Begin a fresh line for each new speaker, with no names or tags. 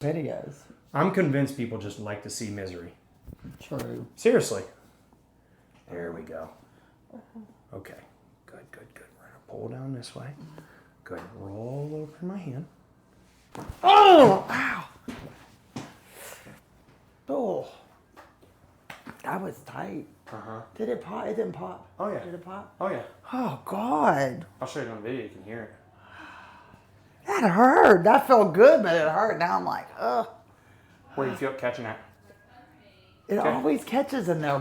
videos.
I'm convinced people just like to see misery.
True.
Seriously. There we go. Okay. Good. We're going to pull down this way. Good. Roll over in my hand.
Oh! Ow! Oh. That was tight.
Uh-huh.
Did it pop? It didn't pop.
Oh, yeah.
Did it pop?
Oh, yeah.
Oh, God.
I'll show you on video. You can hear it.
That hurt. That felt good, but it hurt. Now I'm like, ugh.
Where do you feel it catching at?
It always catches in there.